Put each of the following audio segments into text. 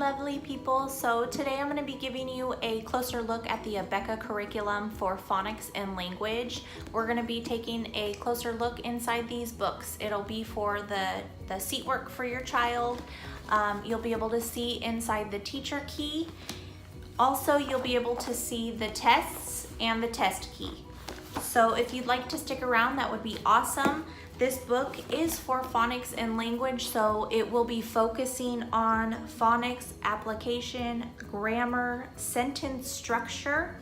lovely people. So today I'm going to be giving you a closer look at the Abeka curriculum for phonics and language. We're going to be taking a closer look inside these books. It'll be for the seat work for your child. You'll be able to see inside the teacher key. Also, you'll be able to see the tests and the test key. So if you'd like to stick around, that would be awesome. This book is for phonics and language, so it will be focusing on phonics application, grammar, sentence structure,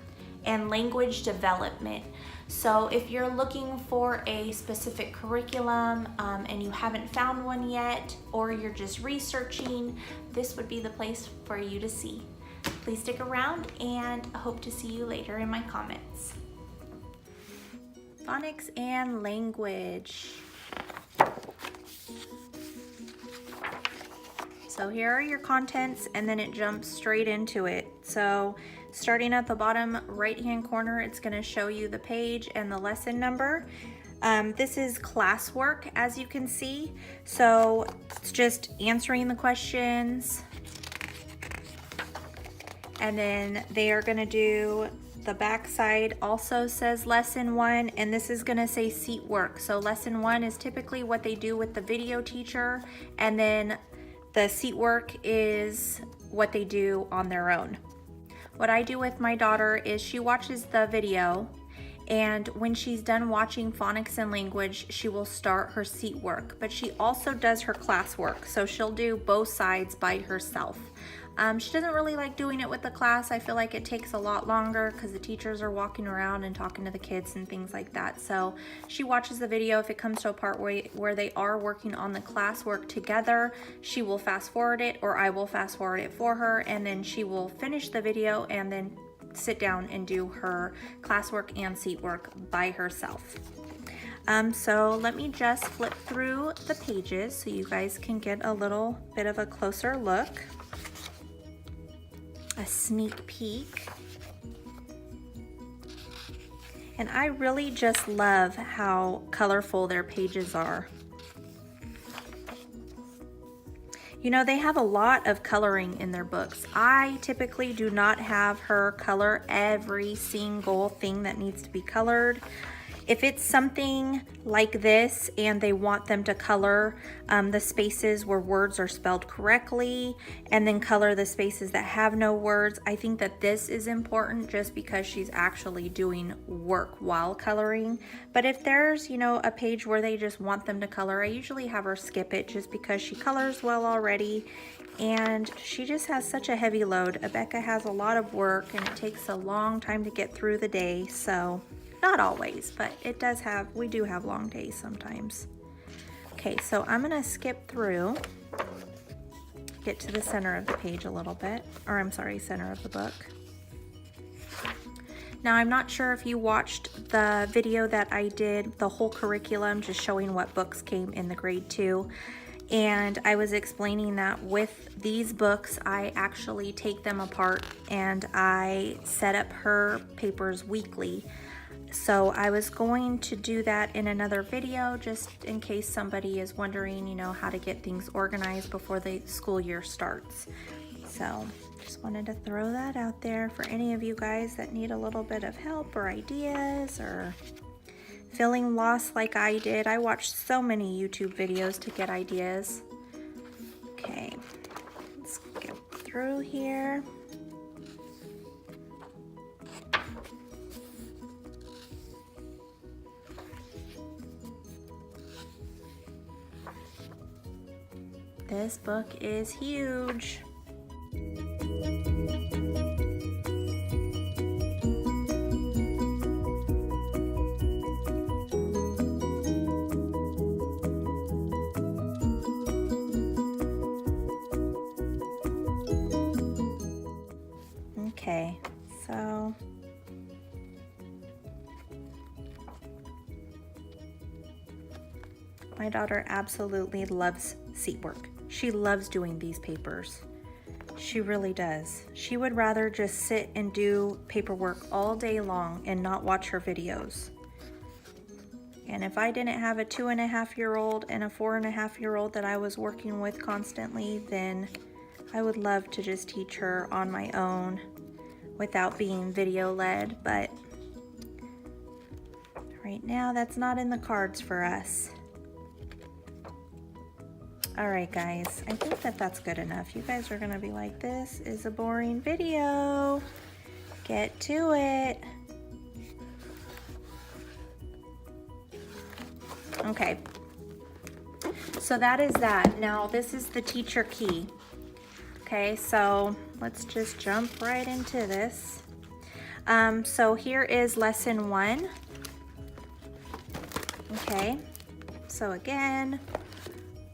and language development. So if you're looking for a specific curriculum and you haven't found one yet, or you're just researching, this would be the place for you to see. Please stick around, and I hope to see you later in my comments. Phonics and language. So here are your contents, and then it jumps straight into it. So starting at the bottom right hand corner, it's going to show you the page and the lesson number. This is classwork, as you can see. So it's just answering the questions, and then they are going to do the back side also says lesson 1, and this is going to say seat work. So lesson 1 is typically what they do with the video teacher, and then the seat work is what they do on their own. What I do with my daughter is she watches the video, and when she's done watching phonics and language, she will start her seat work, but she also does her classwork. So she'll do both sides by herself. She doesn't really like doing it with the class. I feel like it takes a lot longer because the teachers are walking around and talking to the kids and things like that. So she watches the video. If it comes to a part where they are working on the classwork together, she will fast forward it, or I will fast forward it for her, and then she will finish the video and then sit down and do her classwork and seat work by herself. So let me just flip through the pages so you guys can get a little bit of a closer look. A sneak peek. And I really just love how colorful their pages are. You know, they have a lot of coloring in their books. I typically do not have her color every single thing that needs to be colored. If it's something like this and they want them to color the spaces where words are spelled correctly, and then color the spaces that have no words, I think that this is important just because she's actually doing work while coloring. But if there's, you know, a page where they just want them to color, I usually have her skip it just because she colors well already, and she just has such a heavy load. Abeka has a lot of work and it takes a long time to get through the day, so not always, but we do have long days sometimes. Okay, so I'm gonna skip through, get to the center of the page a little bit, or I'm sorry, center of the book. Now, I'm not sure if you watched the video that I did, the whole curriculum, just showing what books came in the grade 2. And I was explaining that with these books, I actually take them apart and I set up her papers weekly. So I was going to do that in another video, just in case somebody is wondering, you know, how to get things organized before the school year starts. So just wanted to throw that out there for any of you guys that need a little bit of help or ideas, or feeling lost like I did. I watched so many YouTube videos to get ideas. Okay, let's get through here. This book is huge. Okay, so my daughter absolutely loves seat work. She loves doing these papers. She really does. She would rather just sit and do paperwork all day long and not watch her videos. And if I didn't have a 2.5-year-old and a 4.5-year-old that I was working with constantly, then I would love to just teach her on my own without being video led, but right now that's not in the cards for us. All right, guys, I think that that's good enough. You guys are gonna be like, this is a boring video. Get to it. Okay, so that is that. Now this is the teacher key. Okay, so let's just jump right into this. So here is lesson 1. Okay, so again,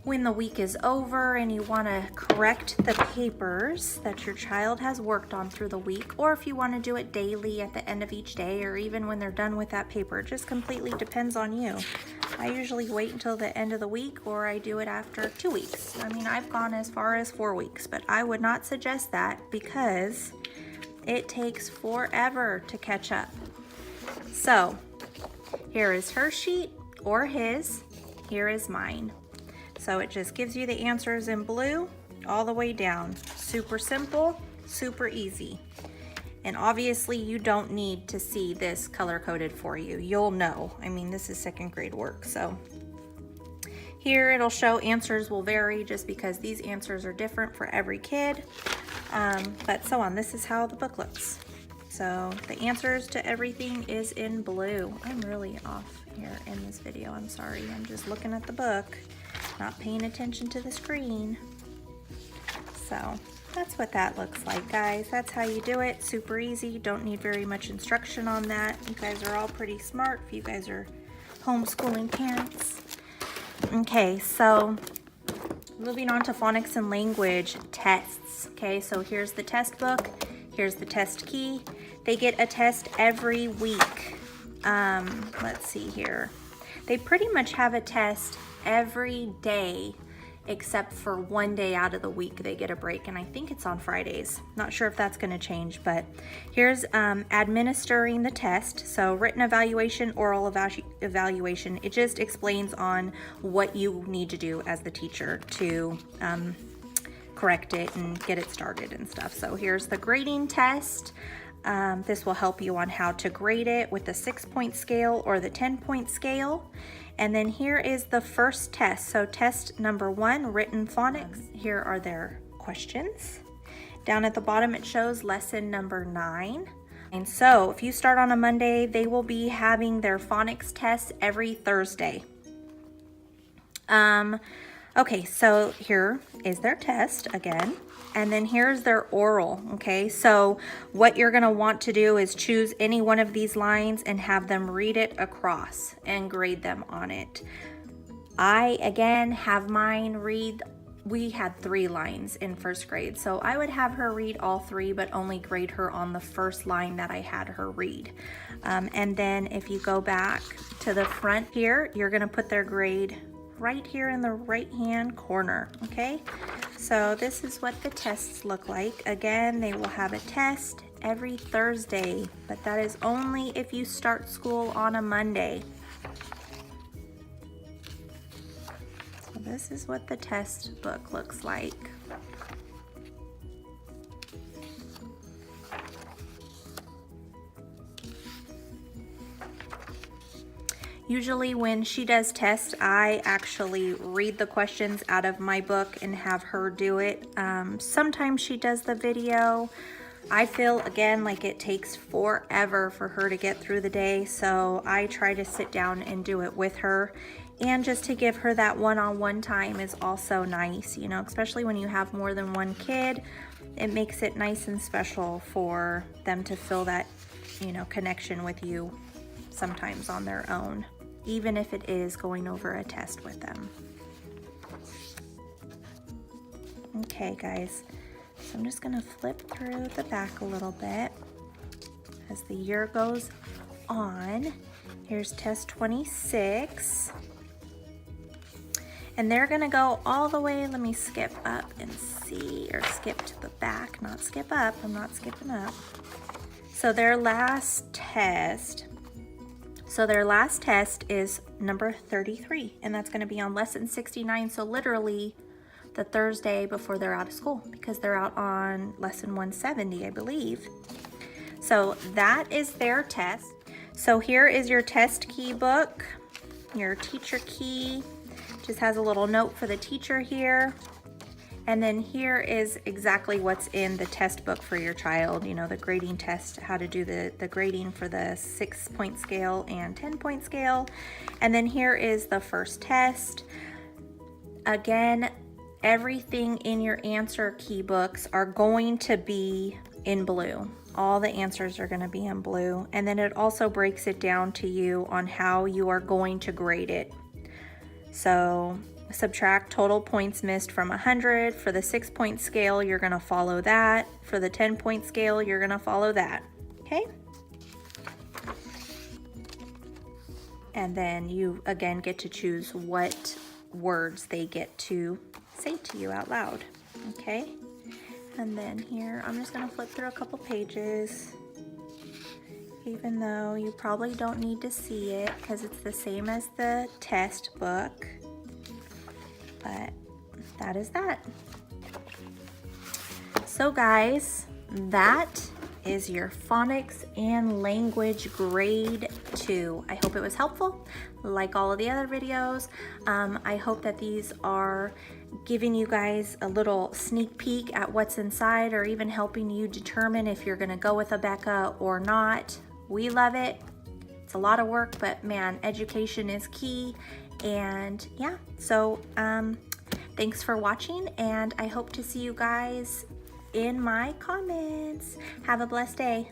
when the week is over and you want to correct the papers that your child has worked on through the week, or if you want to do it daily at the end of each day, or even when they're done with that paper, it just completely depends on you. I usually wait until the end of the week, or I do it after 2 weeks. I mean, I've gone as far as 4 weeks, but I would not suggest that because it takes forever to catch up. So here is her sheet or his, here is mine. So it just gives you the answers in blue all the way down. Super simple, super easy. And obviously you don't need to see this color coded for you. You'll know. I mean, this is 2nd grade work. So here it'll show answers will vary just because these answers are different for every kid. But so on, this is how the book looks. So the answers to everything is in blue. I'm really off here in this video. I'm sorry. I'm just looking at the book, not paying attention to the screen. So that's what that looks like, guys. That's how you do it. Super easy. Don't need very much instruction on that. You guys are all pretty smart if you guys are homeschooling parents. Okay, so moving on to phonics and language tests. Okay, so here's the test book. Here's the test key. They get a test every week. Let's see here. They pretty much have a test every day except for 1 day out of the week they get a break, and I think it's on Fridays. Not sure if that's going to change, but here's administering the test. So written evaluation, oral evaluation. It just explains on what you need to do as the teacher to correct it and get it started and stuff. So here's the grading test. This will help you on how to grade it with the 6-point scale or the 10-point scale. And then here is the first test. So test number 1, written phonics. Here are their questions. Down at the bottom it shows lesson number 9. And so if you start on a Monday, they will be having their phonics tests every Thursday. Okay, so here is their test again. And then here's their oral, okay? So what you're gonna want to do is choose any one of these lines and have them read it across and grade them on it. I, again, have mine read, we had 3 lines in 1st grade, so I would have her read all 3, but only grade her on the first line that I had her read. And then if you go back to the front here, you're gonna put their grade right here in the right-hand corner, okay? So this is what the tests look like. Again, they will have a test every Thursday, but that is only if you start school on a Monday. So this is what the test book looks like. Usually when she does tests, I actually read the questions out of my book and have her do it. Sometimes she does the video. I feel, again, like it takes forever for her to get through the day, so I try to sit down and do it with her. And just to give her that one-on-one time is also nice, you know, especially when you have more than one kid. It makes it nice and special for them to feel that, you know, connection with you sometimes on their own, even if it is going over a test with them. Okay, guys, so I'm just gonna flip through the back a little bit as the year goes on. Here's test 26. And they're gonna go all the way, let me skip up and see, or skip to the back, not skip up, I'm not skipping up. So their last test, is number 33, and that's gonna be on lesson 69, so literally the Thursday before they're out of school, because they're out on lesson 170, I believe. So that is their test. So here is your test key book, your teacher key. Just has a little note for the teacher here. And then here is exactly what's in the test book for your child, you know, the grading test, how to do the grading for the 6-point scale and 10-point scale. And then here is the first test. Again, everything in your answer key books are going to be in blue. All the answers are going to be in blue. And then it also breaks it down to you on how you are going to grade it. So subtract total points missed from 100. For the 6-point scale, you're going to follow that. For the 10-point scale, you're going to follow that. Okay? And then you again get to choose what words they get to say to you out loud. Okay? And then here, I'm just going to flip through a couple pages, even though you probably don't need to see it because it's the same as the test book. But that is that. So guys, that is your phonics and language grade 2. I hope it was helpful, like all of the other videos. I hope that these are giving you guys a little sneak peek at what's inside, or even helping you determine if you're gonna go with Abeka or not. We love it. It's a lot of work, but man, education is key. And yeah, so thanks for watching, and I hope to see you guys in my comments. Have a blessed day.